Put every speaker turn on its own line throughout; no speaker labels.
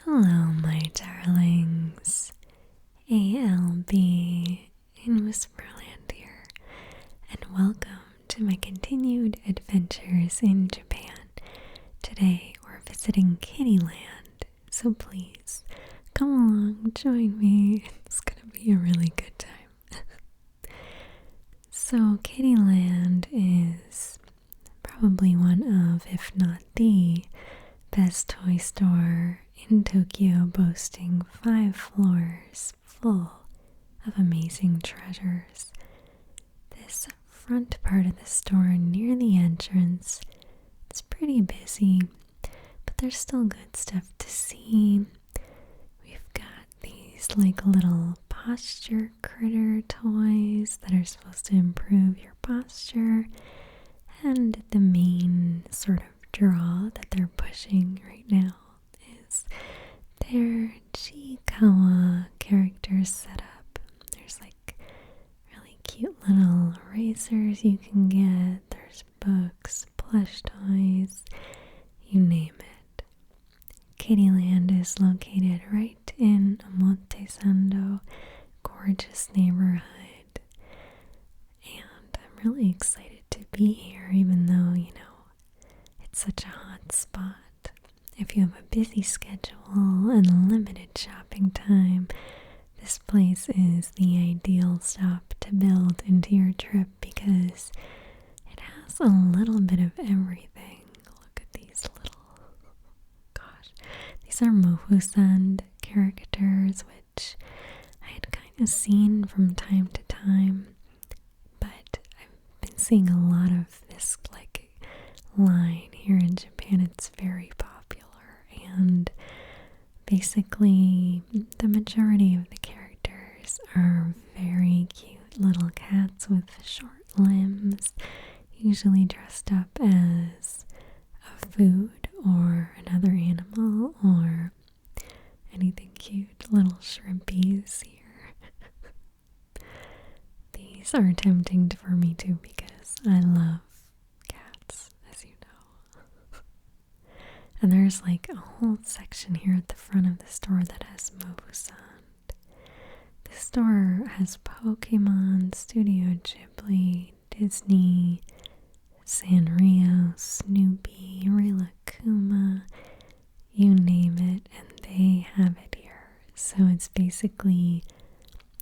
Hello, my darlings. ALB in Whisperland here, and welcome to my continued adventures in Japan. Today we're visiting Kiddy Land, so please come along, join me. It's gonna be a really good time. So Kiddy Land is probably one of, if not the best toy store in Tokyo, boasting 5 floors full of amazing treasures. This front part of the store near the entrance, it's pretty busy, but there's still good stuff to see. We've got these like little posture critter toys that are supposed to improve your posture, and the main sort of draw that they're pushing right now is their Chikawa character setup. There's like really cute little erasers you can get. There's books, plush toys, you name it. Kiddy Land is located right in Omotesando, gorgeous neighborhood. And I'm really excited to be here, even though, it's such a hot spot. If you have a busy schedule and limited shopping time, this place is the ideal stop to build into your trip because it has a little bit of everything. Look at these these are Mofusand characters, which I had kind of seen from time to time, but I've been seeing a lot of this line here in Japan. It's very popular, and basically the majority of the characters are very cute little cats with short limbs, usually dressed up as a food or another animal or anything cute. Little shrimpies here. These are tempting for me too because I love cats, as you know. And there's like a whole section here at the front of the store that has Mofusand. The store has Pokemon, Studio Ghibli, Disney, Sanrio, Snoopy, Rilakkuma, you name it, and they have it here. So it's basically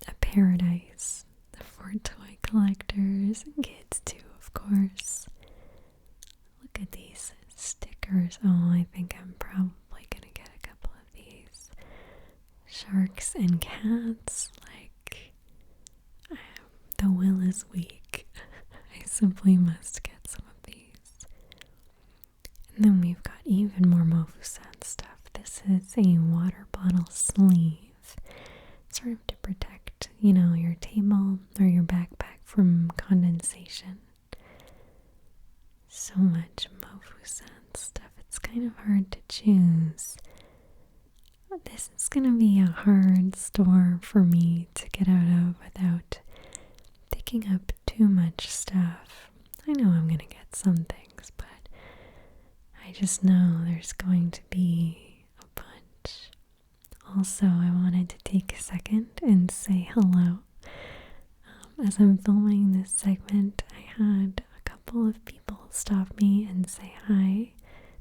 a paradise for toy collectors and kids too, of course. Look at these stickers. Oh, I think I'm probably gonna get a couple of these. Sharks and cats, the will is weak. I simply must get some of these. And then we've got even more Mofusand stuff. This is a water bottle sleeve, sort of to protect, your table or your backpack from condensation. So much Mofusand stuff. It's kind of hard to choose. This is going to be a hard store for me to get out of without picking up too much stuff. I know I'm going to get some things, but I just know there's going to be a bunch. Also, I wanted to take a second and say hello. As I'm filming this segment, I had a couple of people stop me and say hi,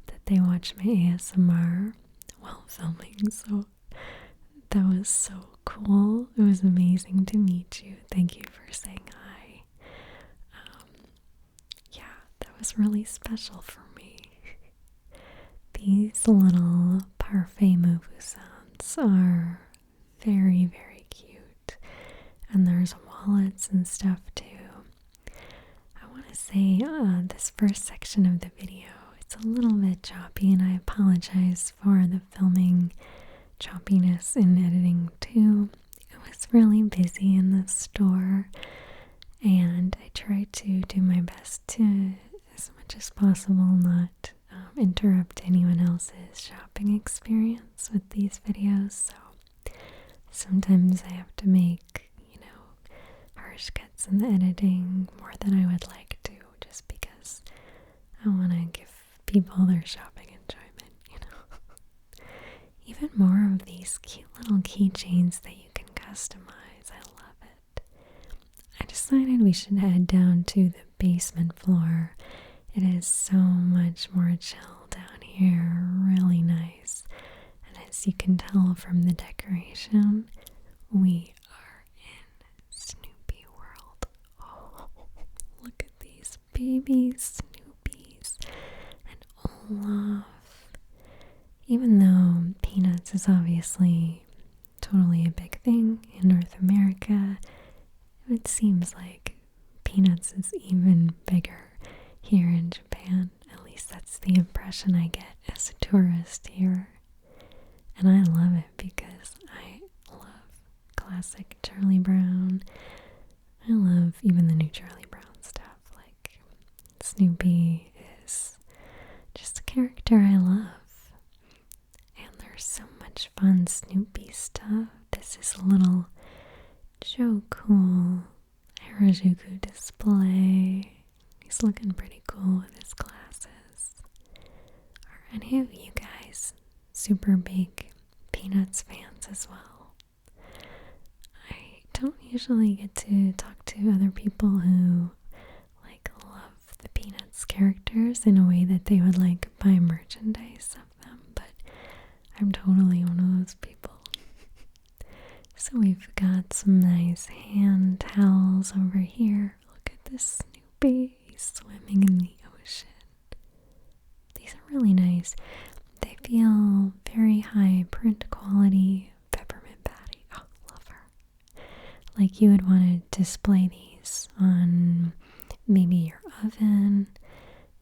that they watch my ASMR while filming, so that was so cool. It was amazing to meet you. Thank you for saying hi. That was really special for me. These little parfait Mofusands are very, very cute, and there's wallets and stuff too. I want to say this first section of the video, it's a little bit choppy, and I apologize for the filming choppiness in editing too. It was really busy in the store, and I tried to do my best to, as much as possible, not interrupt anyone else's shopping experience with these videos. So sometimes I have to make, harsh cuts in the editing more than I would like to, just because I want to give people their shopping enjoyment, even more of these cute little keychains that you can customize. I love it. I decided we should head down to the basement floor. It is so much more chill down here, really nice. And as you can tell from the decoration, we are in Snoopy World. Oh, look at these baby Snoopies and Olaf. Even though Peanuts is obviously totally a big thing in North America, it seems like Peanuts is even bigger here in Japan. At least that's the impression I get as a tourist here. And I love it because I love classic Charlie Brown. I love even the new Charlie Brown stuff. Like, Snoopy is just a character I love. And there's so much fun Snoopy stuff. This is a little Joe Cool Harajuku display. He's looking pretty cool with his glasses. Are any of you guys super big Peanuts fans as well? I don't usually get to talk to other people who love the Peanuts characters in a way that they would buy merchandise of them, but I'm totally one of those people. So we've got some nice hand towels over here. Look at this Snoopy. He's swimming in the ocean. These are really nice. They feel very high print quality. Peppermint Patty. Oh, love her. Like you would want to display these on maybe your oven,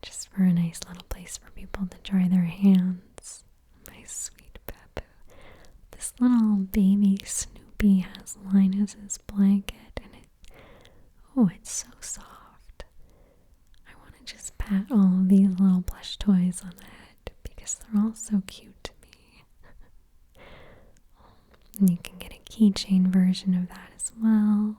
just for a nice little place for people to dry their hands. My sweet Babu. This little baby Snoopy has Linus' as blanket, and it's so soft. I want to just pat all of these little plush toys on the head because they're all so cute to me. And you can get a keychain version of that as well.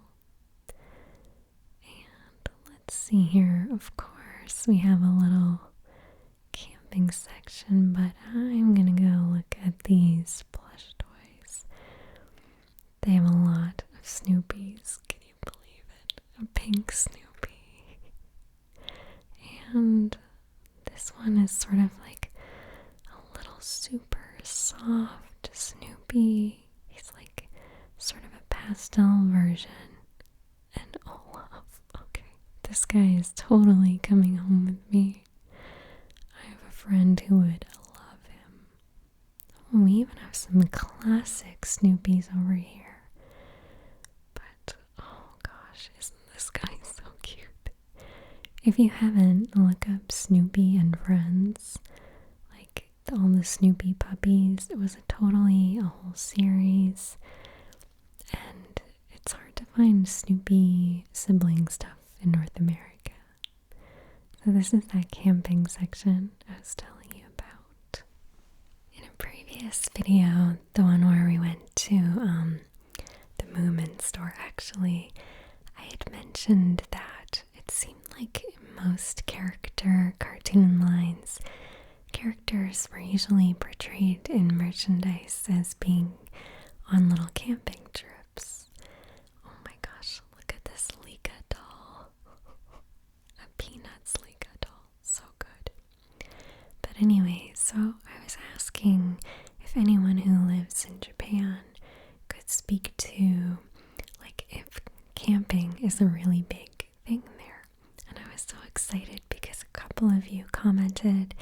And let's see here. Of course, we have a little camping section, but I'm gonna go look at these plush toys. They have a lot of Snoopies. Can you believe it? A pink Snoopy. And this one is sort of like a little super soft Snoopy. He's like sort of a pastel version. And Olaf. Okay, this guy is totally coming home with me. I have a friend who would love him. We even have some classic Snoopies over here. But, oh gosh, isn't this guy so cute? If you haven't, look up Snoopy and Friends. Like, all the Snoopy puppies. It was a whole series. And it's hard to find Snoopy sibling stuff in North America. So this is that camping section I was telling you about. In a previous video, the one where we went to the Moomin store, actually, I had mentioned that it seemed like in most character cartoon lines, characters were usually portrayed in merchandise as being on little camping trips. Oh my gosh, look at this Lika doll. A Peanuts Lika doll. So good. But anyway, so I was asking if anyone who lives in Japan could speak to, if camping is a really big thing there. And I was so excited because a couple of you commented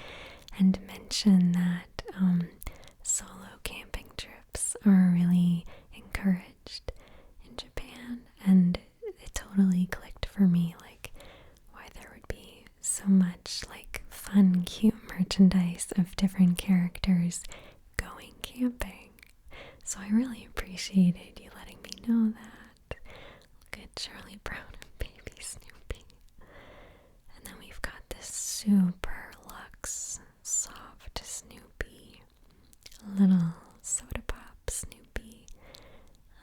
and mentioned that solo camping trips are really encouraged in Japan, and it totally clicked for me, why there would be so much fun, cute merchandise of different characters going camping. So I really appreciated you letting me know that. Look at Charlie Brown and baby Snoopy. And then we've got this super luxe soft Snoopy, little soda pop Snoopy,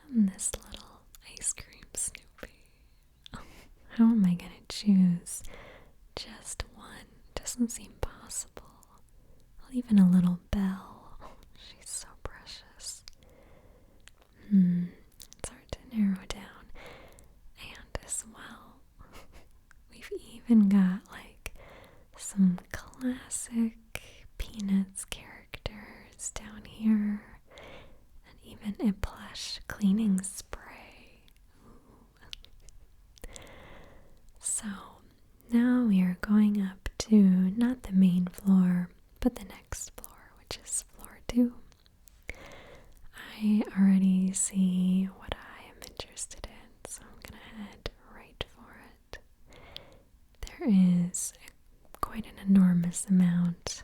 and this little ice cream Snoopy. How am I gonna choose just one? Doesn't seem possible. Well, even a little Belle. Oh, she's so bright. even got like some classic Peanuts characters down here, and even a plush cleaning spray. Ooh. So now we are going up to not the main floor, but the next floor, which is floor 2. I already see what I am interested in, so I'm gonna head right for it. There is quite an enormous amount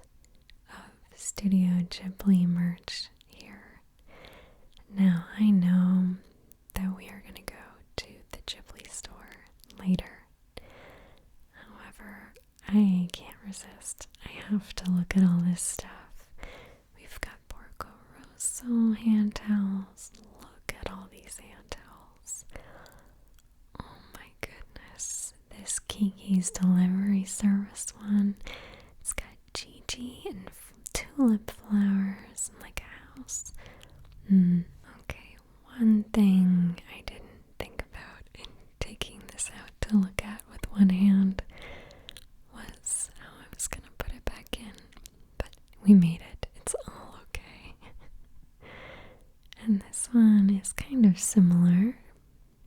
of Studio Ghibli merch here. Now, I know that we are gonna go to the Ghibli store later. However, I can't resist. I have to look at all this stuff. We've got Porco Rosso hand towels. Look at all these hand towels. Oh my goodness. This Kiki's delivery service one. It's got Gigi and tulip flowers and like a house. Okay, one thing I didn't think about in taking this out to look at with one hand was how I was gonna put it back in, but we made it. It's all okay. And this one is kind of similar,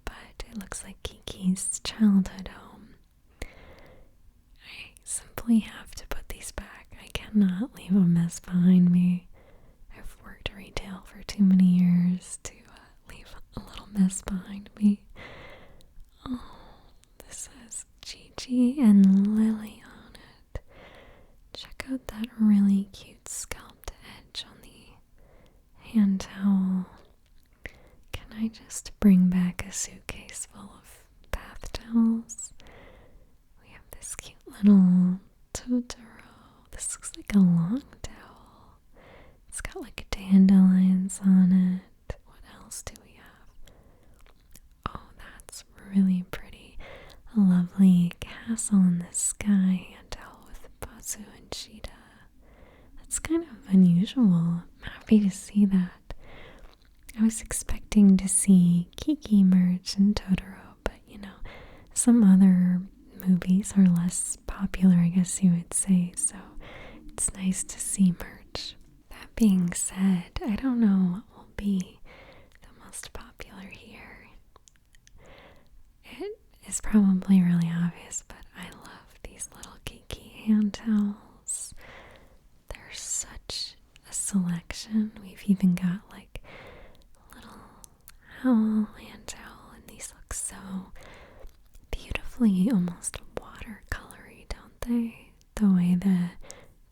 but it looks like Kiki's childhood home. I simply have to put these back. I cannot leave a mess behind me. I've worked retail for too many years to leave a little mess behind me. Oh, this has Gigi and Lily on it. Check out that really cute scalped edge on the hand towel. Can I just bring back a suitcase full of bath towels? We have this cute little Totoro. This looks like a long towel. It's got like dandelions on it. What else do we have? Oh, that's really pretty. A lovely castle in the sky hand towel with Basu and Cheetah. That's kind of unusual. I'm happy to see that. I was expecting to see Kiki merch and Totoro, but some other movies are less popular, I guess you would say, so it's nice to see merch. That being said, I don't know what will be the most popular here. It is probably really obvious, but I love these little Kiki hand towels. There's such a selection. We've even got like a little owl hand towel, and these look so beautifully almost watercolory, don't they? The way the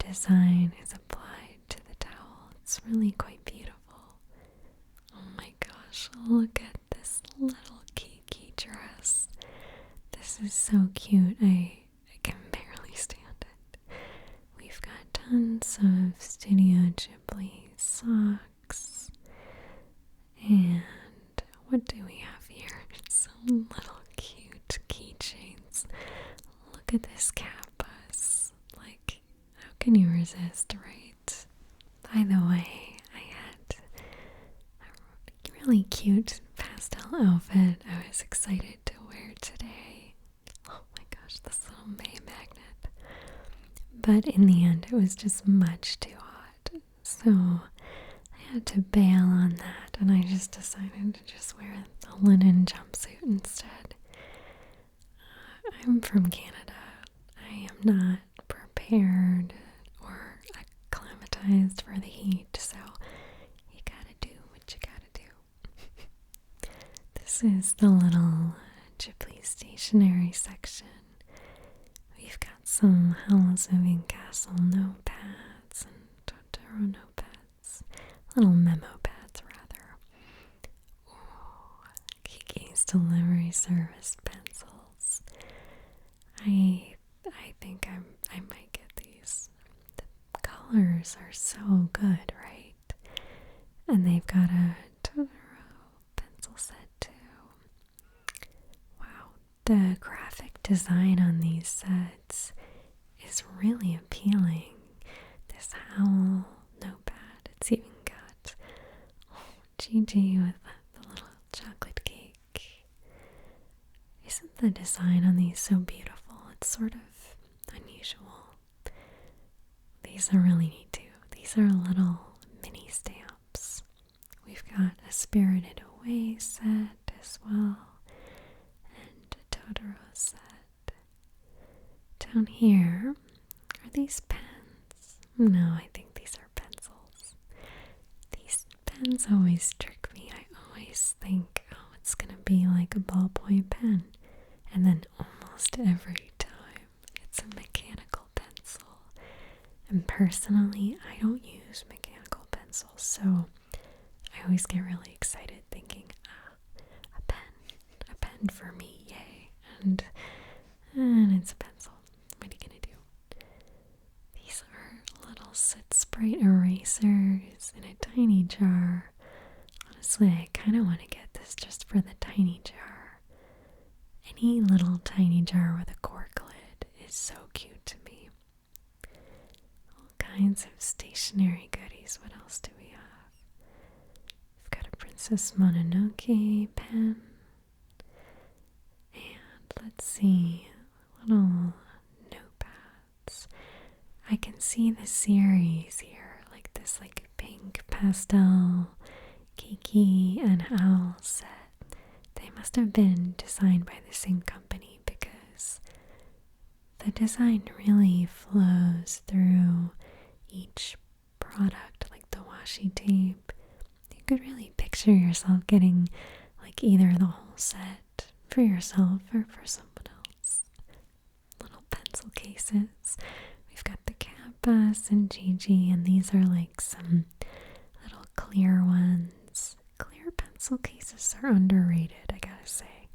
design is applied to the towel. It's really quite beautiful. Oh my gosh, look at this little Kiki dress. This is so cute. I can barely stand it. We've got tons of Studio Ghibli socks. And what do we have here? Some little cute keychains. Look at this cat bus. Like, how can you resist, right? By the way, I had a really cute pastel outfit I was excited to wear today. Oh my gosh, this little May magnet. But in the end, it was just much too hot. So I had to bail on that, and I just decided to just wear a linen jumpsuit instead. I'm from Canada. I am not prepared or acclimatized for the heat, so you gotta do what you gotta do. This is the little Ghibli stationery section. We've got some Howl's Moving Castle notepads and Totoro notepads. Little memo pads, rather. Ooh, Kiki's delivery service pencils. I think I might get these. The colors are so good, right? And they've got a Totoro pencil set too. Wow, the graphic design on these sets is really appealing. This Howl notepad, it's even got Gigi with the little chocolate cake. Isn't the design on these so beautiful? It's sort of unusual. These are really neat too. These are little mini stamps. We've got a Spirited Away set as well, and a Totoro set. Down here, are these pens? No, I think these are pencils. These pens always trick me. I always think, oh, it's gonna be like a ballpoint pen. And then almost every time, it's a mechanical pencil. And personally, I don't use mechanical pencils, so I always get really excited thinking, a pen for me, yay. And it's a pencil. What are you gonna do? These are little Soot Sprite erasers in a tiny jar. Honestly, I kind of want to get this just for the tiny jar. Any little tiny jar with a cork lid is so cute to me. All kinds of stationery goodies. What else do we have? We've got a Princess Mononoke pen. And let's see, little notepads. I can see the series here, like this like pink pastel Kiki and Owl set. They must have been designed by the same company because the design really flows through each product, like the washi tape. You could really picture yourself getting like either the whole set for yourself or for someone else. Little pencil cases. We've got the Kappas and Gigi, and these are like some little clear ones. Clear pencil cases are underrated, I gotta say.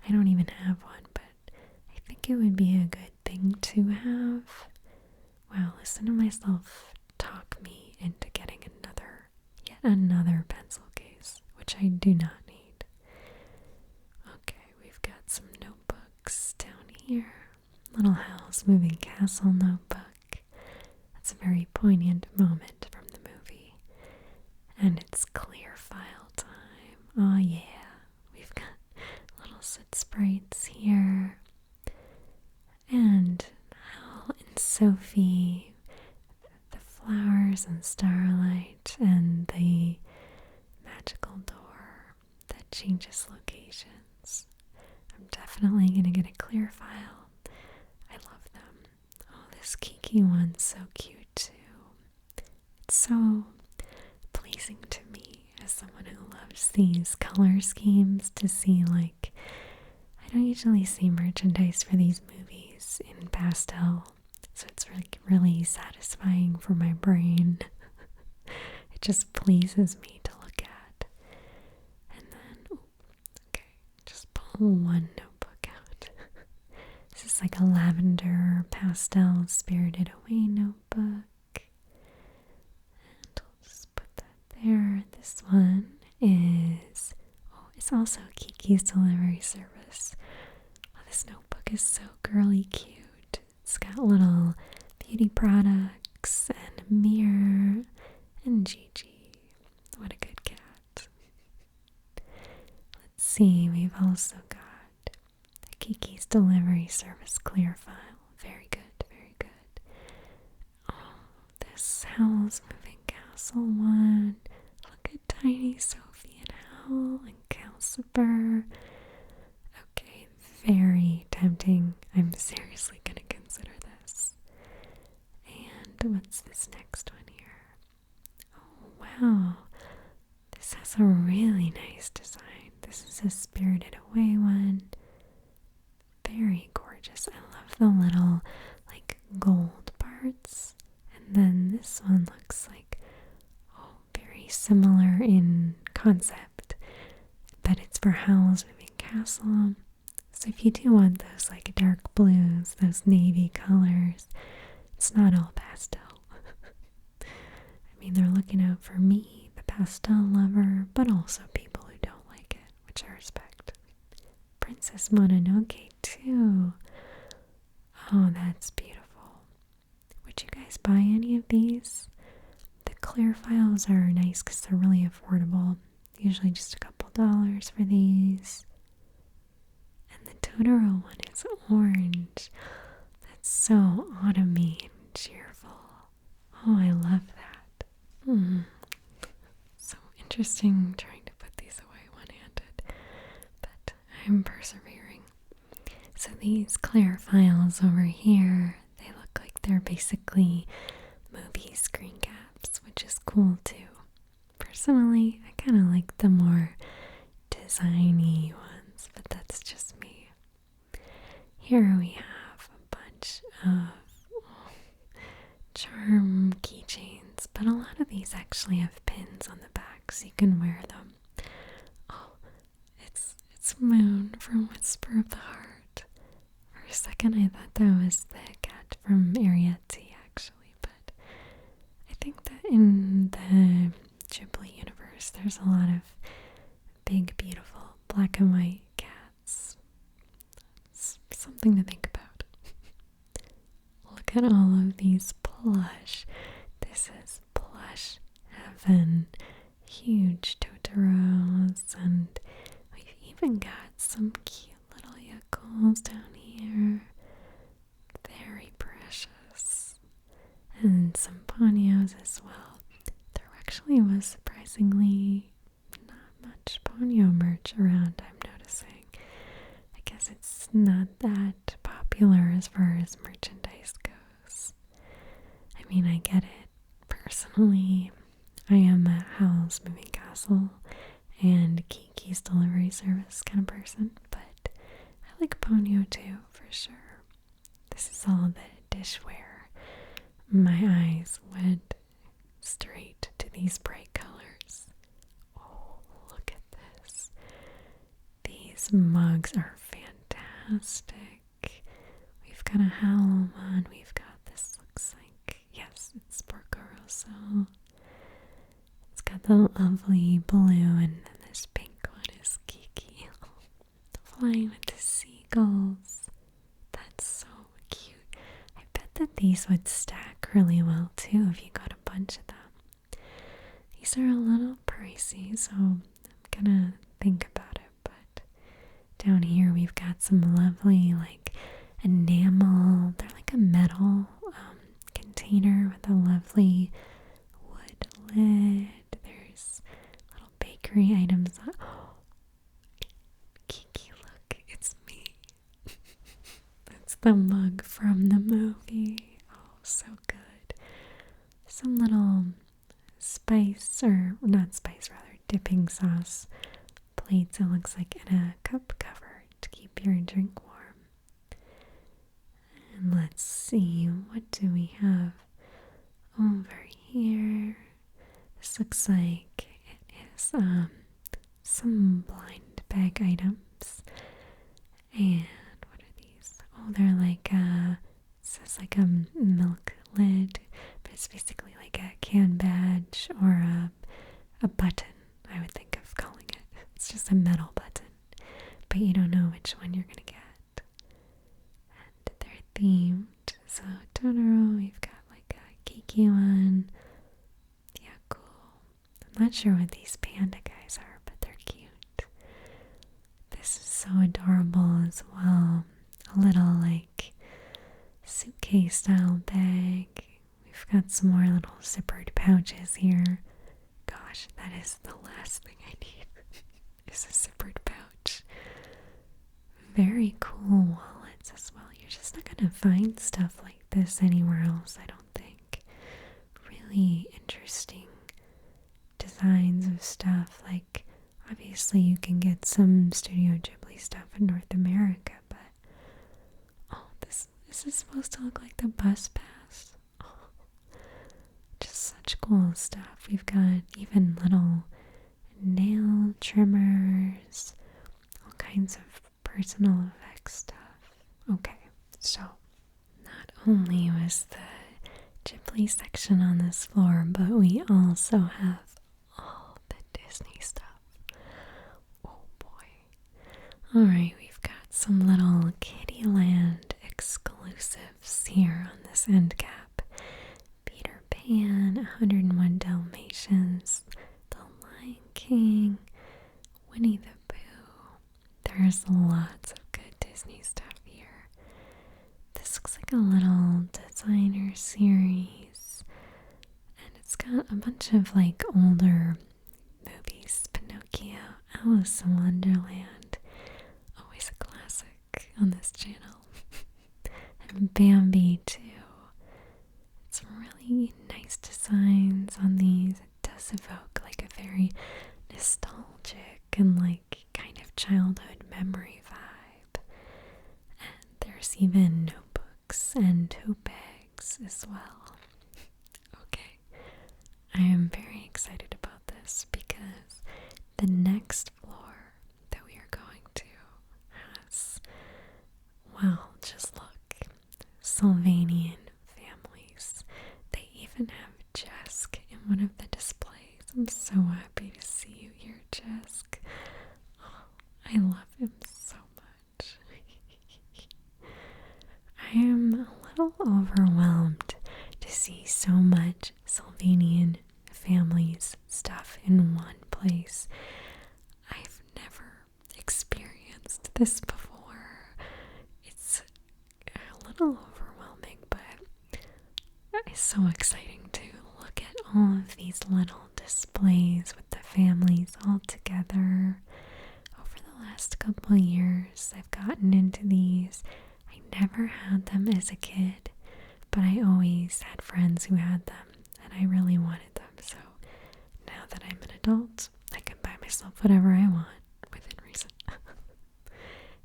I don't even have one, but I think it would be a good thing to have. Wow, listen to myself talk me into getting yet another pencil case, which I do not need. Okay, we've got some notebooks down here. Little Howl's Moving Castle notebook. That's a very poignant moment from the movie. And it's clear file time. Oh yeah. We've got little Soot Sprites here. And Howl and Sophie. The flowers and starlight and the magical door that changes locations. I'm definitely going to get a clear file. I love them. Oh, this Kiki one's so cute too. It's so pleasing to me as someone who loves these color schemes to see, like, I don't usually see merchandise for these movies in pastel, so it's really satisfying for my brain. It just pleases me to look at. And then, okay, just pull one notebook out. This is like a lavender pastel Spirited Away notebook. And I'll just put that there. This one is, it's also Kiki's Delivery Service. Oh, this notebook is so girly cute. It's got little beauty products and a mirror and Gigi. What a good cat. Let's see, we've also got the Kiki's Delivery Service clear file. Very good, very good. Oh, this Howl's Moving Castle one. Look at Tiny Sophie and Howl and Calcifer. Okay, very tempting. I'm seriously gonna consider this. And what's this next one here? Oh, wow. This has a really nice design. This is a Spirited Away one. Very gorgeous. I love the little, like, gold parts. And then this one looks like, very similar in concept. But it's for Howl's Moving Castle. So if you do want those, like, dark blues, those navy colors, it's not all pastel. I mean, they're looking out for me, the pastel lover, but also people who don't like it, which I respect. Princess Mononoke, too. Oh, that's beautiful. Would you guys buy any of these? The clear files are nice because they're really affordable. Usually just a couple dollars for these. And the Totoro one is orange. It's so autumny and cheerful. Oh, I love that. So interesting trying to put these away one-handed, but I'm persevering. So these clear files over here, they look like they're basically movie screen caps, which is cool too. Personally, I kind of like the more designy ones, but that's just me. Here we have a bunch of charm keychains, but a lot of these actually have pins on the back so you can wear them. Oh, it's Moon from Whisper of the Heart. For a second I thought that was the cat from Ariete actually, but I think that in the Ghibli universe there's a lot of big, beautiful black and white cats. It's something to think about. Look at all of these plush. This is plush heaven. Huge Totoros, and we've even got some cute little yuckles down here. Very precious. And some ponios as well. There actually was surprisingly not much ponyo merch around, I'm noticing. I guess it's not that popular as far as merchandise goes. I mean, I get it. Personally, I am a Howl's Moving Castle and Kiki's Delivery Service kind of person, but I like ponyo too, for sure. This is all the dishware. My eyes went straight to these bright colors. Oh, look at this. These mugs are fantastic. We've got a Howl one. We've got this, looks like, yes, it's Porco Rosso. It's got the lovely blue, and then this pink one is Kiki. Flying with the seagulls. That's so cute. I bet that these would stack really well too if you got a bunch of them. These are a little pricey, so I'm gonna think about it, but down here we've got some lovely like enamel, they're like a metal container with a lovely wood lid. There's little bakery items. Oh, Kiki, look, it's me. That's the mug from the movie. Oh, so good. Some little spice, or not spice, rather dipping sauce plates, it looks like, in a cup cover to keep your drink warm. And let's see, what do we have over here? This looks like it is some blind bag items. And what are these? Oh, they're like it says like a milk lid, but it's basically like a can badge or a button, I would think of calling it. It's just a metal button, but you don't know which one you're gonna get. And they're themed. So Totoro, we've got like a Kiki one. Yeah, cool. I'm not sure what these panda guys are, but they're cute. This is so adorable as well. A little like suitcase style bag. We've got some more little zippered pouches here. Gosh, that is the last thing I need, is a zippered pouch. Very cool wallets as well. You're just not gonna find stuff like this anywhere else, I don't think. Really interesting designs of stuff. Like, obviously you can get some Studio Ghibli stuff in North America, but oh, this is supposed to look like the bus pass. Oh, just such cool stuff. We've got even little nail trimmers, all kinds of personal effects stuff. Okay, so not only was the Ghibli section on this floor, but we also have all the Disney stuff. Oh boy. Alright, we've got some little Kiddieland exclusives here on this end cap. Peter Pan, 101 Dalmatians, The Lion King, Winnie the Pooh. There's lots of good Disney stuff here. This looks like like a little designer series, and it's got a bunch of like older movies. Pinocchio, Alice in Wonderland, always a classic on this channel, and Bambi too. It's really nice designs on these. It does evoke like a very nostalgic and like kind of childhood memory vibe. And there's even notebooks and tote bags as well. Okay, I am very excited about this because the next floor that we are going to has, well, just look, Sylvanian Families. They even have Jesk in one of the displays. I'm so happy to see you here, Jesk. Oh, I love him so much. I am a little overwhelmed to see so much Sylvanian Families stuff in one place. I've never experienced this before. It's a little overwhelming, but it's so exciting to look at all of these little displays with the families all together. Over the last couple of years, I've gotten into these. I never had them as a kid, but I always had friends who had them, and I really wanted them. So now that I'm an adult, I can buy myself whatever I want within reason.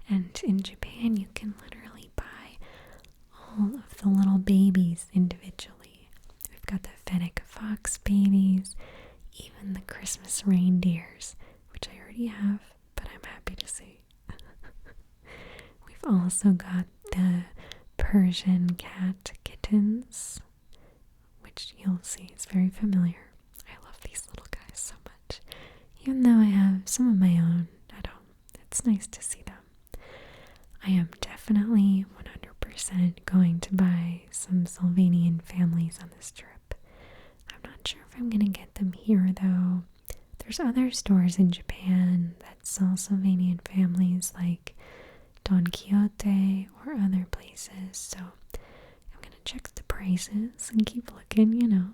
And in Japan, you can literally buy all of the little babies individually. We've got the Fennec Fox babies, even the Christmas reindeers, which I already have, but I'm happy to see. We've also got the Persian cat kittens, which you'll see is very familiar. I love these little guys so much. Even though I have some of my own at home, it's nice to see them. I am definitely 100% going to buy some Sylvanian Families on this trip. I'm not sure if I'm going to get them here though. There's other stores in Japan that sell Sylvanian Families like Don Quixote or other places, so I'm going to check the prices and keep looking,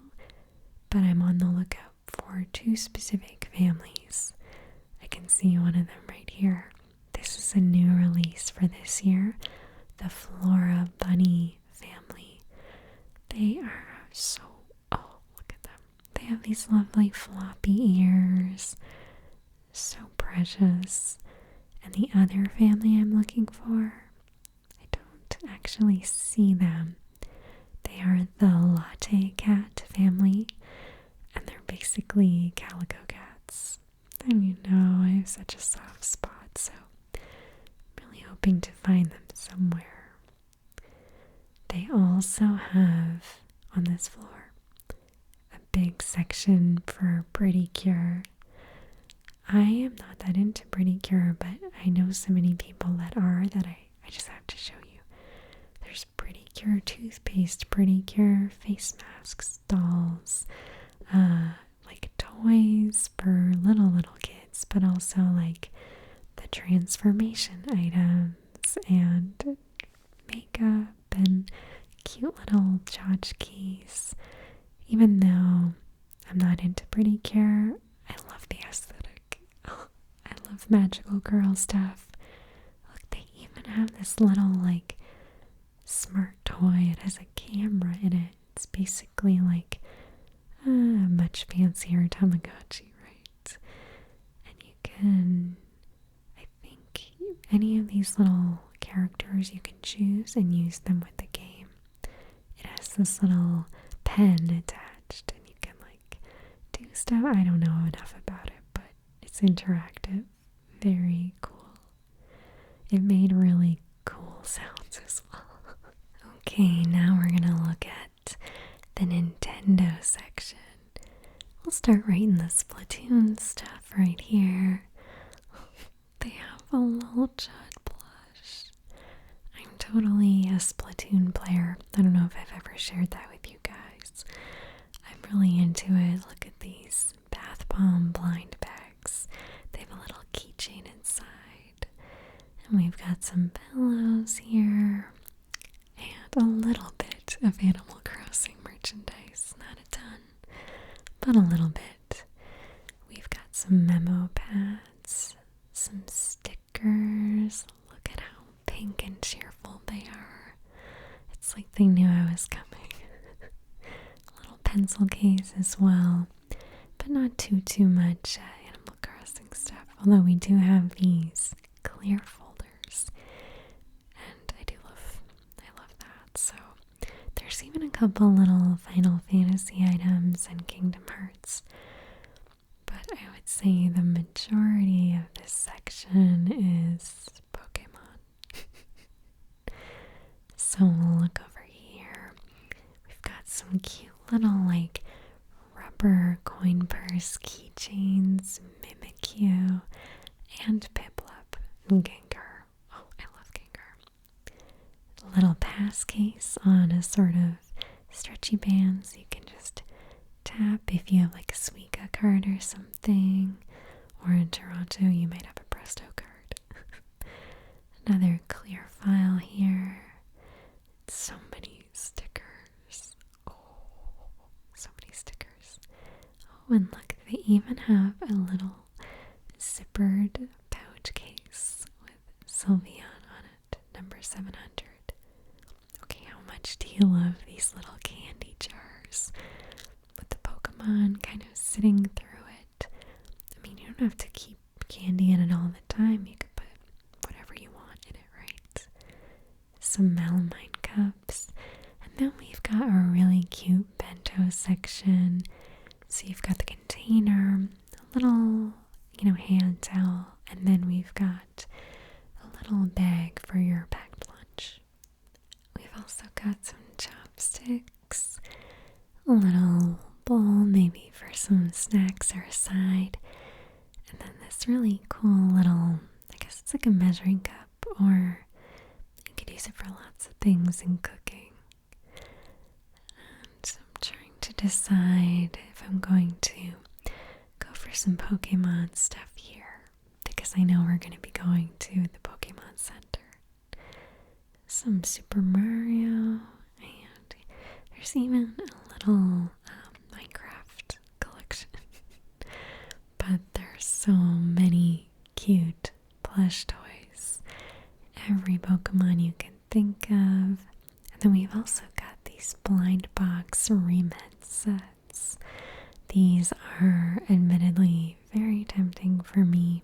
But I'm on the lookout for two specific families. I can see one of them right here. This is a new release for this year, the Flora Bunny family. They are oh, look at them. They have these lovely floppy ears. So precious. And the other family I'm looking for, I don't actually see them. They are the Latte Cat family, and they're basically calico cats. And I have such a soft spot, so I'm really hoping to find them somewhere. They also have, on this floor, a big section for Pretty Cure. I am not that into Pretty Cure, but I know so many people that are that I just have to show you. There's Pretty Cure toothpaste, Pretty Cure face masks, dolls, like toys for little kids, but also like the transformation items and makeup and cute little tchotchkes. Even though I'm not into Pretty Cure, I love the aesthetic. I love magical girl stuff. Look, they even have this little like smart toy. It has a camera in it. It's basically like a much fancier Tamagotchi, right? And you can, I think, any of these little characters you can choose and use them with the game. It has this little pen attached, and you can like do stuff. I don't know enough about it, but it's interactive. Very cool. It made really cool sounds as well. Okay, now we're gonna look at the Nintendo section. We'll start right in the Splatoon stuff right here. They have a little Judd blush. I'm totally a Splatoon player. I don't know if I've ever shared that with you guys. I'm really into it. Look at these bath bomb blind bags. They have a little keychain inside. And we've got some pillows here. And a some memo pads, some stickers. Look at how pink and cheerful they are. It's like they knew I was coming. A little pencil case as well, but not too much Animal Crossing stuff. Although we do have these clear folders, and I love that. So there's even a couple little Final Fantasy items and Kingdom Hearts. But I would say the majority of this section is Pokemon. So we'll look over here. We've got some cute little like rubber coin purse keychains, Mimikyu, and Piplup and Gengar. Oh, I love Gengar. A little pass case on a sort of stretchy band so you can just tap if you have like a Suica card or something. Or in Toronto, you might have a Presto card. Another clear file here. So many stickers. Oh, so many stickers. Oh, and look, they even have a little zippered pouch case with Sylvian on it, number 700. Okay, how much do you love these little candy jars with the Pokemon kind of sitting through it? I mean, you don't have to keep candy in it all the time. You could put whatever you want in it, right? Some melamine cups. And then we've got a really cute bento section. So you've got the container, a little, hand towel, and then we've got a little bag for your packed lunch. We've also got some chopsticks, a little bowl maybe for some snacks or a side, and then this really cool little, I guess it's like a measuring cup, or you could use it for lots of things in cooking. And I'm trying to decide if I'm going to go for some Pokemon stuff here, because I know we're going to be going to the Pokemon Center. Some Super Mario, and there's even a little Minecraft collection. But there's so many cute plush toys. Every Pokemon you can think of. And then we've also got these blind box remit sets. These are admittedly very tempting for me,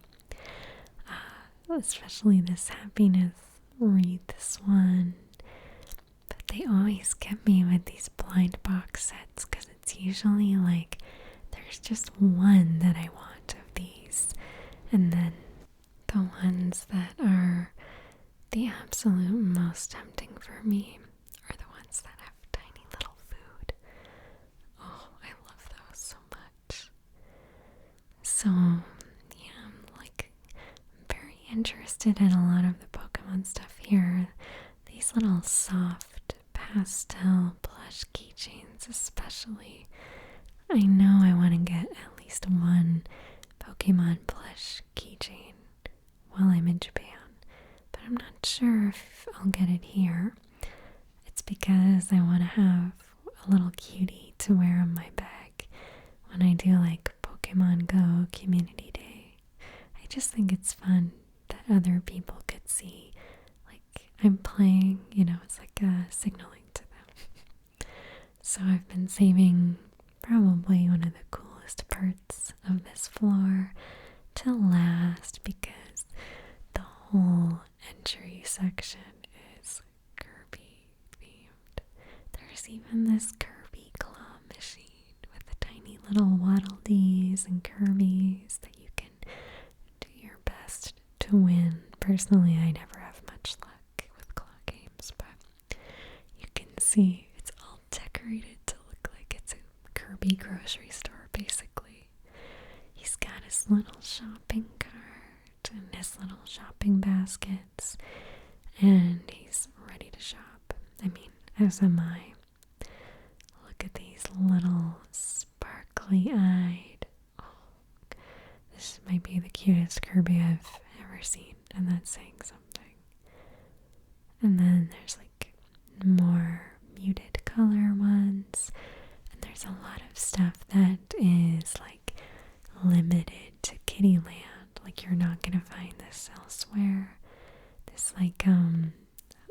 especially this happiness wreath, this one. But they always get me with these blind box sets because it's usually like there's just one that I want of these, and then the ones that are the absolute most tempting for me are the ones that have tiny little food. Oh, I love those so much. So, yeah, I'm like very interested in a lot of the Pokemon stuff here. These little soft pastel plush keychains especially. I know I want to get at least one Pokemon plush keychain while I'm in Japan, but I'm not sure if I'll get it here. It's because I want to have a little cutie to wear on my bag when I do like Pokemon Go Community Day. I just think it's fun that other people could see like I'm playing, it's like signaling to them. So I've been saving probably one of the coolest parts of this floor till last, because the whole entry section is Kirby themed. There's even this Kirby claw machine with the tiny little Waddle Dees and Kirby's that you can do your best to win. Personally, I never have much luck with claw games, but you can see it's all decorated to look like it's a Kirby grocery store, basically. He's got his little shopping cart and his little shopping baskets, and he's ready to shop. I mean, as am I. Look at these little sparkly-eyed. Oh, this might be the cutest Kirby I've ever seen, and that's saying something. And then there's like more muted color ones. And there's a lot of stuff that is like limited to Kiddieland. Like, you're not gonna find this elsewhere. This like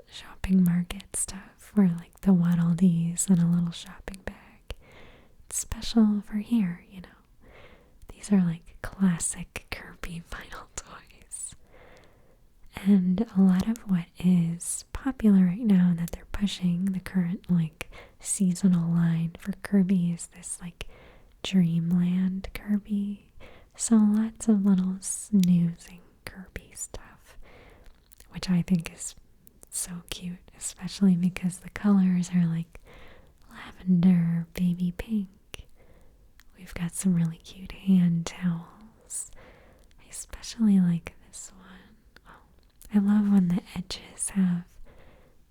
shopping market stuff where like the Waddle Dees and a little shopping bag. It's special for here, you know. These are like classic Kirby vinyl toys. And a lot of what is popular right now that they're pushing, the current like seasonal line for Kirby, is this like Dreamland Kirby. So lots of little snoozing Kirby stuff, which I think is so cute, especially because the colors are like lavender, baby pink. We've got some really cute hand towels. I especially like this one. Oh, I love when the edges have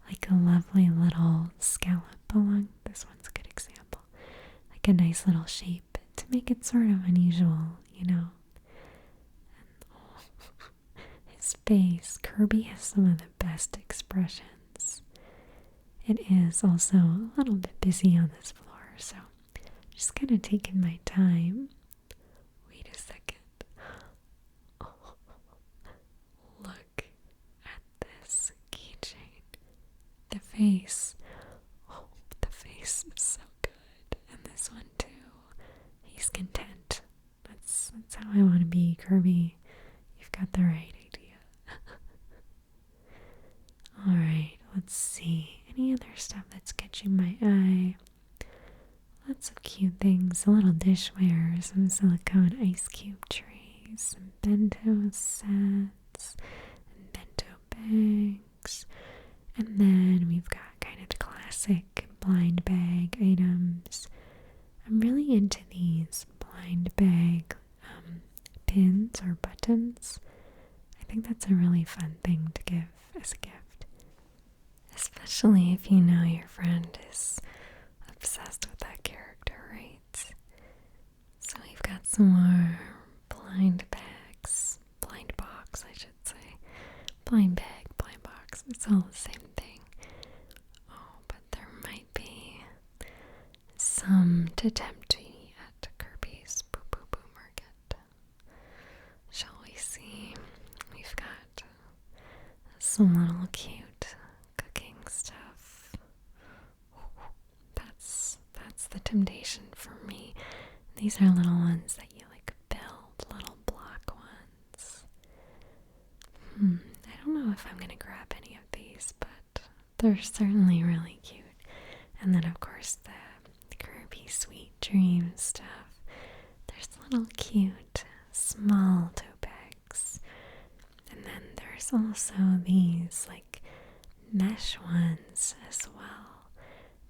like a lovely little scallop along. This one's a good example. Like a nice little shape to make it sort of unusual, you know. And his face. Kirby has some of the best expressions. It is also a little bit busy on this floor, so I'm just kind of taking my time. Wait a second. Oh, look at this keychain. The face. Oh, the face is so good. And this one too. He's content. That's how I want to be, Kirby. You've got the right idea. Alright, let's see. Any other stuff that's catching my eye? Lots of cute things. A little dishware, some silicone ice cube trays, some bento sets, and bento bags. And then we've got kind of the classic blind bag items. I'm really into these blind bag pins or buttons. I think that's a really fun thing to give as a gift. Especially if you know your friend is obsessed with that character, right? So we've got some more blind bags. Blind box, I should say. Blind bag, blind box. It's all the same thing. Oh, but there might be some to tempt me at Kirby's Boo Boo Boo Market. Shall we see? We've got some little cute cooking stuff. That's the temptation for me. These are little ones that you like build, little block ones. I don't know if I'm gonna grab any of these, but they're certainly really cute. And then of course the Kirby Sweet Dream stuff. There's little cute small tote bags. And then there's also these like mesh ones as well.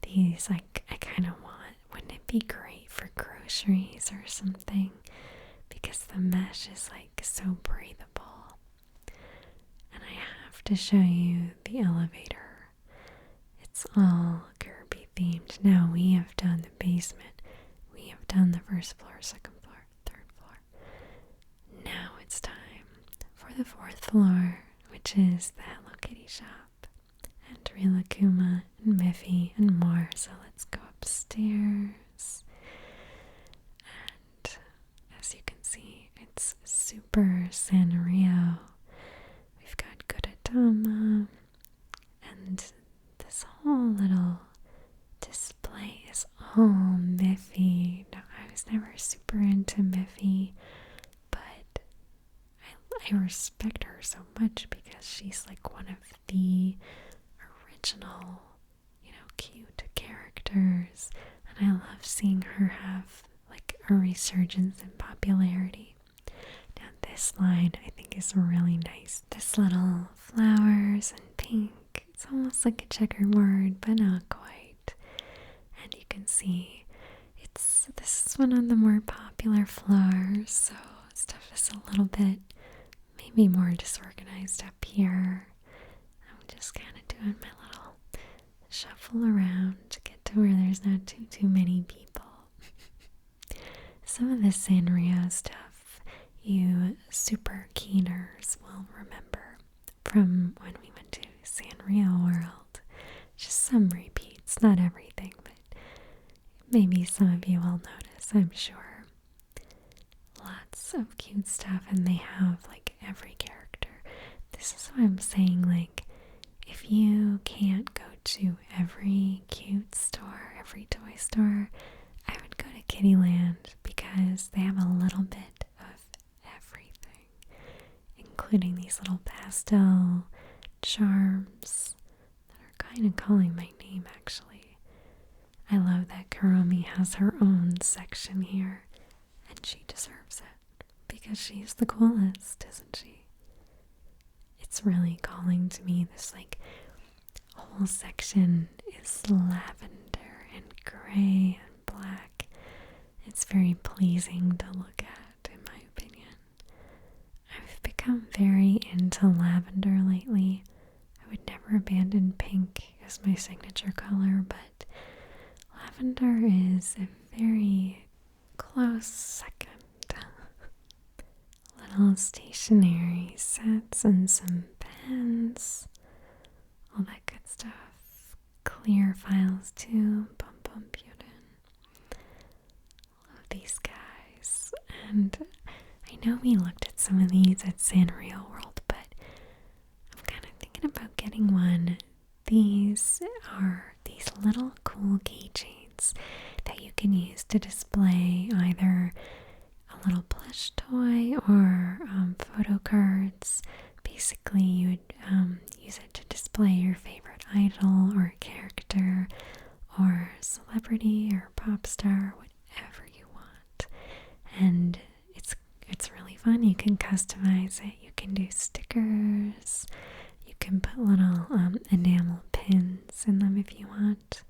These I kind of want. Wouldn't it be great for groceries or something? Because the mesh is like so breathable. And I have to show you the elevator. It's all Kirby themed. Now we have done the basement. We have done the first floor, second floor, third floor. Now it's time for the fourth floor, which is the Hello Kitty shop. And Rilakkuma and Miffy and more. So let's go upstairs. And as you can see, it's super Sanrio. We've got Gudetama. And this whole little display is all Miffy. Now, I was never super into Miffy, but I respect her so much because she's like one of the original, cute characters, and I love seeing her have like a resurgence in popularity. Now this line I think is really nice. This little flowers and pink. It's almost like a checkerboard, but not quite. And you can see this is one of the more popular floors, so stuff is a little bit maybe more disorganized up here. I'm just kind of doing my little shuffle around to get to where there's not too many people. Some of the Sanrio stuff you super keeners will remember from when we went to Sanrio World. Just some repeats, not everything, but maybe some of you will notice, I'm sure. of cute stuff, and they have like every character. This is what I'm saying, like, if you can't go to every cute store, every toy store, I would go to Kiddy Land because they have a little bit of everything, including these little pastel charms that are kind of calling my name, actually. I love that Kurumi has her own section here, and she deserves it because she's the coolest, isn't she? It's really calling to me. This like whole section is lavender and gray and black. It's very pleasing to look at, in my opinion. I've become very into lavender lately. I would never abandon pink as my signature color, but lavender is a very close second. Little stationery sets and some pens, all that good stuff. Clear files too. Bum bum Putin. Love these guys. And I know we looked at some of these at Sanrio World, but I'm kind of thinking about getting one. These are these little cool keychains that you can use to display either a little plush toy or photo cards. Basically, you would use it to display your favorite idol or character or celebrity or pop star, whatever you want. And it's really fun. You can customize it. You can do stickers. You can put little enamel pins in them if you want.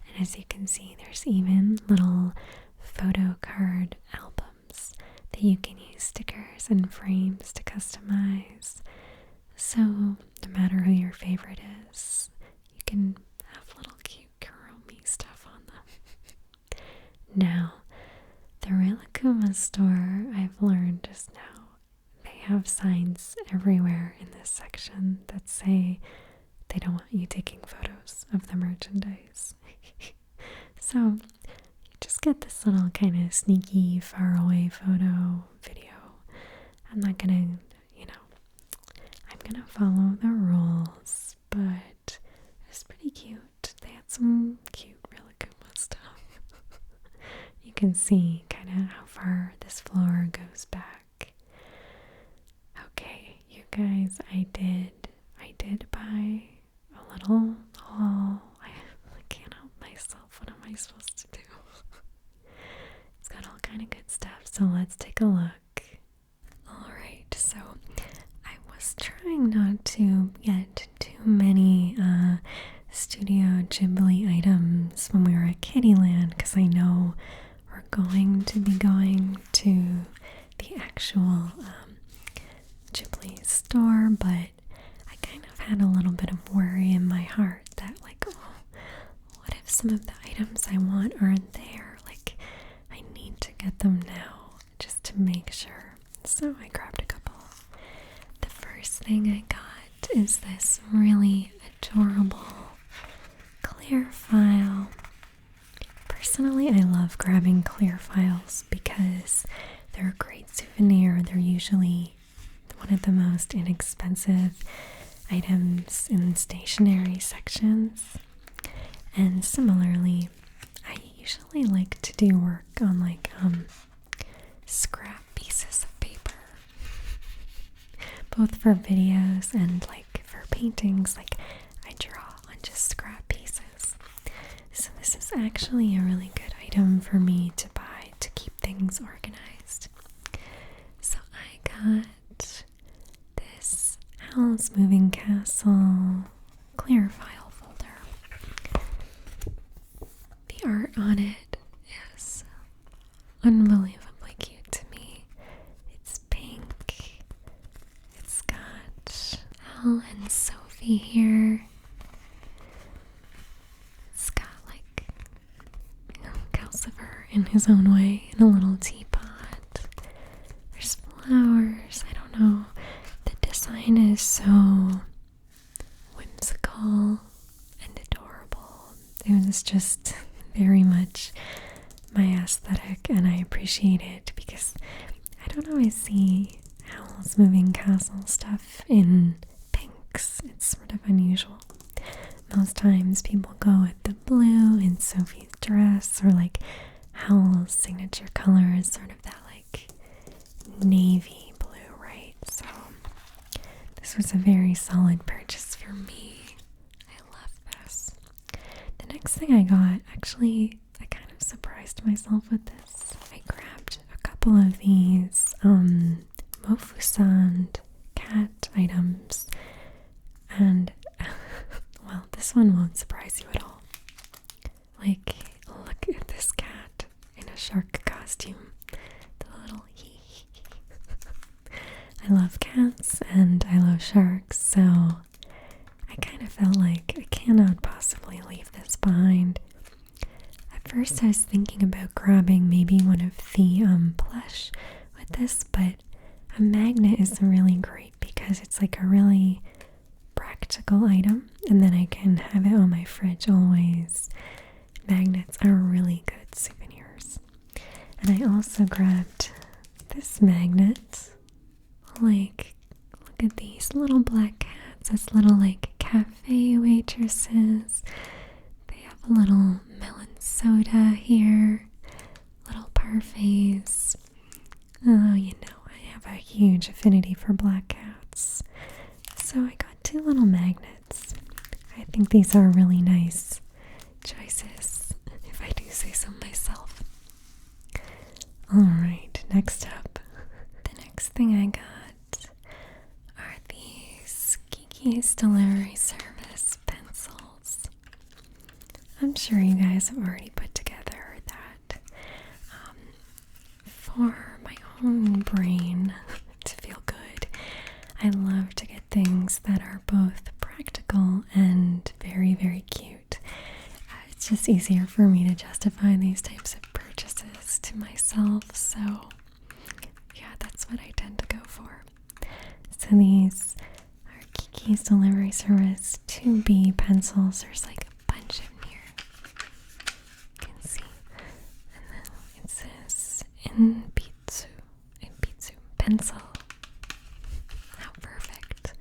And as you can see, there's even little photo card albums that you can use stickers and frames to customize. So no matter who your favorite is, you can have little cute Kurumi stuff on them. Now, the Rilakkuma store, I've learned just now, they have signs everywhere in this section that say they don't want you taking photos of the merchandise. So you just get this little kind of sneaky, far away photo video. I'm not gonna, I'm gonna follow the rules, but it's pretty cute. They had some cute Rilakkuma stuff. You can see kind of how far this floor goes back. Okay, you guys, I did buy a little haul. I can't help myself. What am I supposed to do? It's got all kind of good stuff, so let's take a look. Alright, so I was trying not to get too many Studio Ghibli items when we were at Kiddy Land, because I know we're going to be going to the actual Ghibli store, but I kind of had a little bit of worry in my heart that, like, what if some of the items I want aren't there? Like, I need to get them now just to make sure. So I grabbed a couple. The first thing I got is this really adorable clear file. Personally, I love grabbing clear files because they're a great souvenir. They're usually one of the most inexpensive items in stationery sections. And similarly, I usually like to do work on like scrap pieces of paper, both for videos and like for paintings. Like I draw on just scrap pieces. So this is actually a really good item for me to buy to keep things organized. So I got this Howl's Moving Castle clear file folder. The art on it is unbelievably cute to me. It's pink. It's got Hal and Sophie here. It's got like Calcifer in his own way in a little teapot. There's flowers. I don't know. The design is so whimsical and adorable. It was just very much my aesthetic, and I appreciate it because I don't always see Howl's Moving Castle stuff in pinks. It's sort of unusual. Most times people go with the blue in Sophie's dress, or like Howl's signature color is sort of that like navy blue, right? So this was a very solid purchase for me. I love this. The next thing I got, actually, I kind of surprised myself with this. I grabbed a couple of these Omotesando cat items, and well, this one won't surprise you at all. Like, look at this cat in a shark costume. The little hee. I love cats and I love sharks, so I kind of felt like I cannot possibly leave this behind. At first I was thinking about grabbing maybe one of the plush with this, but a magnet is really great because it's like a really practical item, and then I can have it on my fridge always. Magnets are really good souvenirs. And I also grabbed this magnet. Like, look at these little black cats as little like cafe waitresses. They have a little melon soda here, little parfaits. Oh, you know, I have a huge affinity for black cats. So I got 2 little magnets. I think these are really nice choices, if I do say so myself. Alright, next up. The next thing I got are these Kiki's Delivery Service pencils. I'm sure you guys have already put together that for my own brain to feel good, I love to get things that are both practical and very, very cute. It's just easier for me to justify these types of purchases to myself, so yeah, that's what I tend to go for. So these are Kiki's Delivery Service 2B pencils. There's like a bunch of them here. You can see. And then it says Inpitsu pencil. How perfect.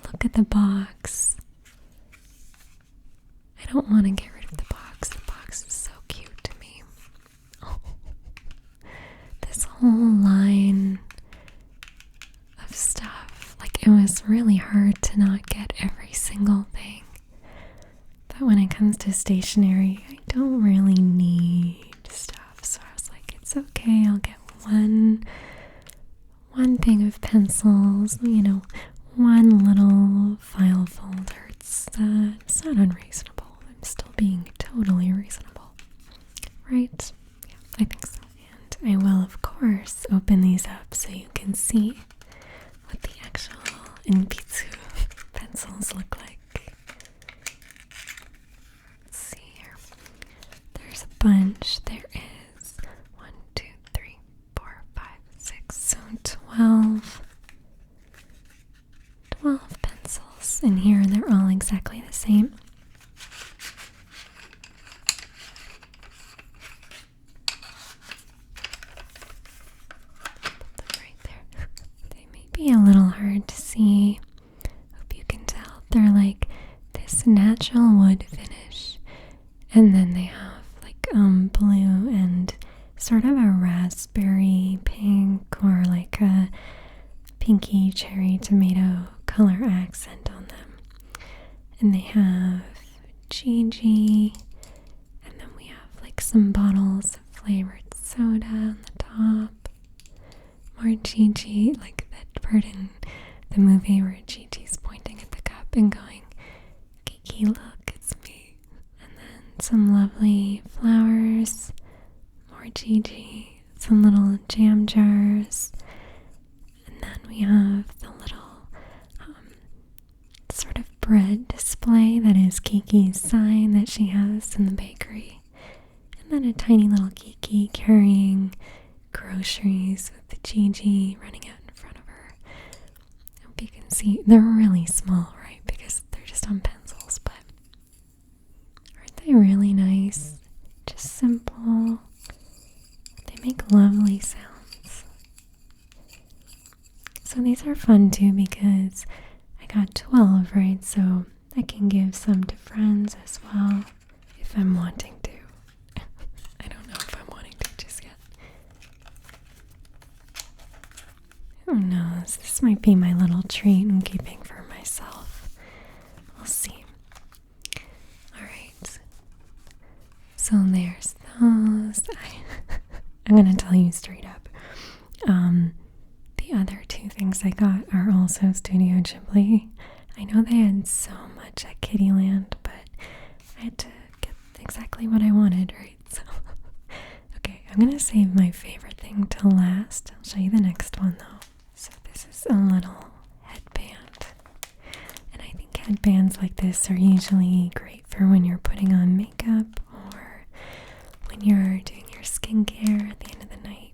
Look at the box. I don't want to get rid of the box. The box is so cute to me. Oh. This whole line of stuff. Like, it was really hard to not get every single thing. But when it comes to stationery, I don't really need stuff. So I was like, it's okay, I'll get one thing of pencils, you know, one little file folder. It's not unreasonable. I'm still being totally reasonable, right? Yeah, I think so. And I will, of course, open these up so you can see what the actual Inpitsu pencils look like. Let's see here. There's a bunch. There is 1, 2, 3, 4, 5, 6, so 12 pencils in here. They're all exactly the same. Put them right there. They may be a little hard to see. Hope you can tell. They're like this natural wood finish, and then they have like blue and sort of a raspberry pink, or like a pinky cherry tomato color accent on them. And they have Gigi, and then we have like some bottles of flavored soda on the top. More Gigi, like that part in the movie where Gigi's pointing at the cup and going, Kiki, look, it's me. And then some lovely flowers, more Gigi, some little jam jars. And then we have the little sort of bread display that is Kiki's sign that she has in the bakery. And then a tiny little Kiki carrying groceries with the Gigi running out in front of her. I hope you can see. They're really small, right? Because they're just on pencils, but aren't they really nice? Just simple. They make lovely sounds. So these are fun too because I got 12, right? So I can give some to friends as well if I'm wanting to. I don't know if I'm wanting to just yet. Who knows? This might be my little treat I'm keeping for myself. We'll see. Alright. So there's those. I'm gonna tell you straight up. The other two things I got are also Studio Ghibli. I know they had so much at Kiddy Land, but I had to get exactly what I wanted, right? So, okay, I'm gonna save my favorite thing till last. I'll show you the next one though. So this is a little headband. And I think headbands like this are usually great for when you're putting on makeup or when you're doing your skincare at the end of the night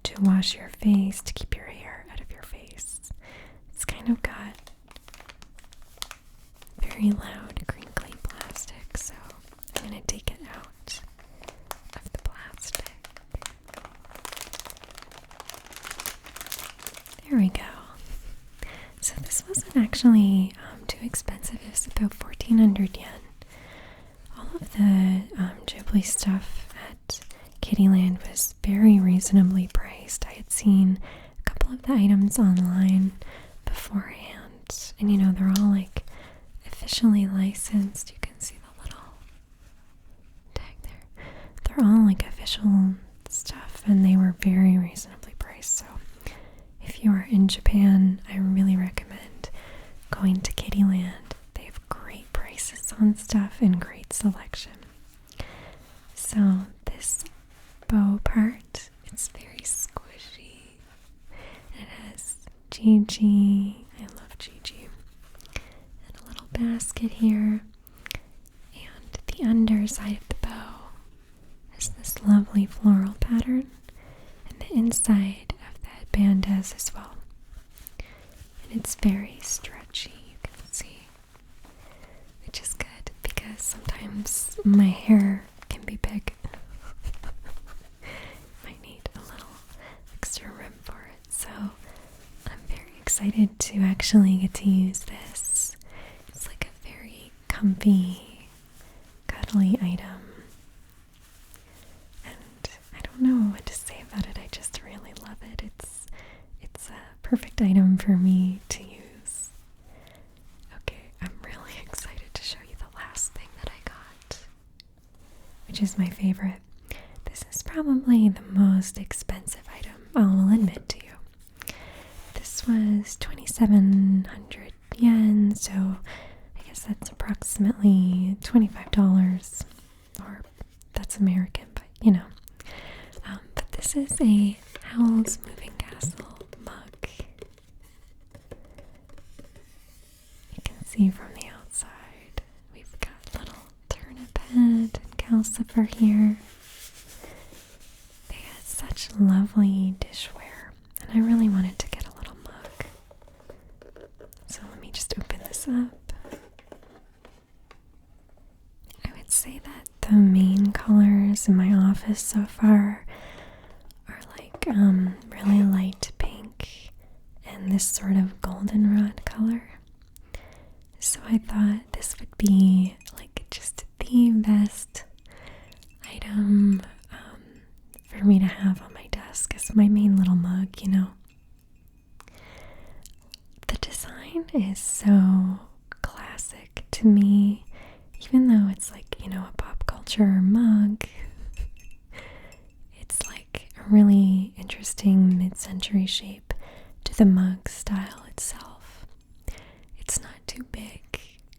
to wash your face, to keep your hair out of your face. It's kind of got very loud, crinkly plastic, so I'm going to take it out of the plastic. There we go. So this wasn't actually too expensive. It was about 1,400 yen. All of the Ghibli stuff at Kiddy Land was very reasonably priced. I had seen a couple of the items online beforehand, and you know, they're all like officially licensed. You can see the little tag there. They're all like official stuff, and they were very reasonably priced. So if you are in Japan, I really recommend going to Kiddy Land. They have great prices on stuff and great selection. So this bow part, it's very squishy. It has Gigi. I love Gigi. And a little basket here. And the underside of the bow has this lovely floral pattern. And the inside of the headband does as well. And it's very stretchy, you can see. Which is good because sometimes my hair can be big. Might need a little extra room for it. So I'm very excited to actually get to use this. It's like a very comfy, cuddly item. And I don't know what to say about it. I just really love it. It's a perfect item for me to use. Okay, I'm really excited to show you the last thing that I got, which is my favorite. This is probably the most expensive item, I will admit to you. This was 2,700 yen, so I guess that's approximately $25, or that's American, but you know. But this is a Howl's Moving Castle mug. You can see from the outside, we've got little turnip head and calcifer here. They had such lovely dishware, and I really wanted to get a little mug. So let me just open this up. I would say that the main colors in my office so far are like really light pink and this sort of goldenrod color. So I thought this would be like just the best item for me to have on my desk as my main little mug, you know. The design is so classic to me, even though it's like, you know, a pop culture mug. It's like a really interesting mid-century shape to the mug style itself. It's not too big.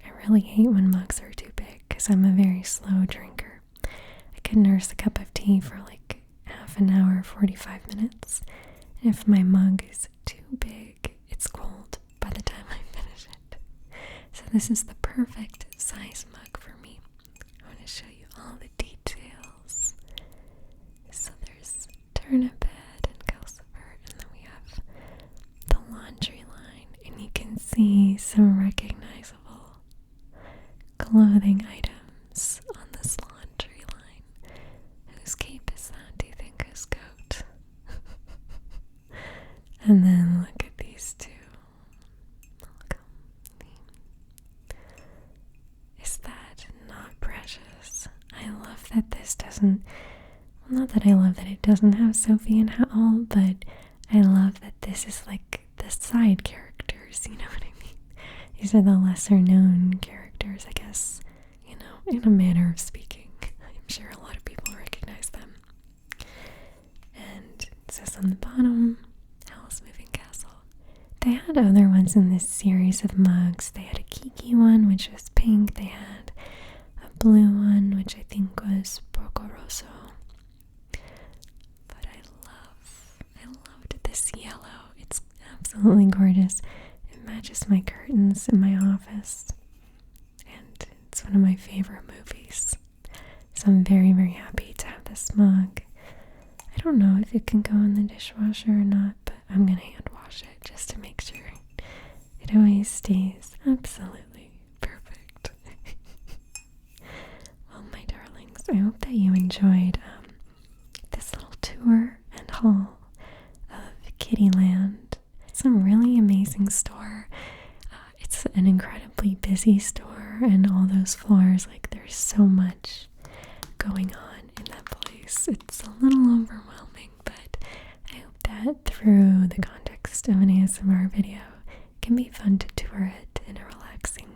I really hate when mugs are too big because I'm a very slow drinker. I can nurse a cup of tea for like half an hour, 45 minutes. And if my mug is too big, it's cold by the time I finish it. So this is the perfect size mug for me. I want to show you all the details. So there's turnip head and calcifer, and then we have the laundry line, and you can see some recognizable clothing items on this laundry line. Whose cape is that? Do you think whose coat? And then look at these not that I love that it doesn't have Sophie and Howl, but I love that this is like the side characters, you know what I mean? These are the lesser known characters, I guess, you know, in a manner of speaking. I'm sure a lot of people recognize them. And it says on the bottom, Howl's Moving Castle. They had other ones in this series of mugs. They had a Kiki one, which was pink. They had a blue one, which I think was Poco Rosso. But I loved this yellow. It's absolutely gorgeous. It matches my curtains in my office. And it's one of my favorite movies. So I'm very, very happy to have this mug. I don't know if it can go in the dishwasher or not, but I'm going to hand wash it just to make sure it always stays absolutely perfect. Well, my darlings, I hope that you enjoyed this little tour and haul of Kiddieland. It's a really amazing store. It's an incredibly busy store, and all those floors, like, there's so much going on in that place. It's a little overwhelming, but I hope that through the context of an ASMR video, it can be fun to tour it in a relaxing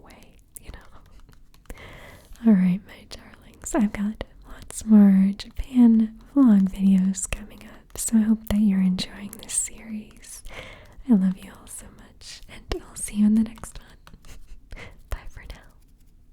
way, you know. Alright, my darlings, I've got lots more Japan vlog videos coming up, so I hope that you're enjoying this series. I love you all so much, and I'll see you in the next one.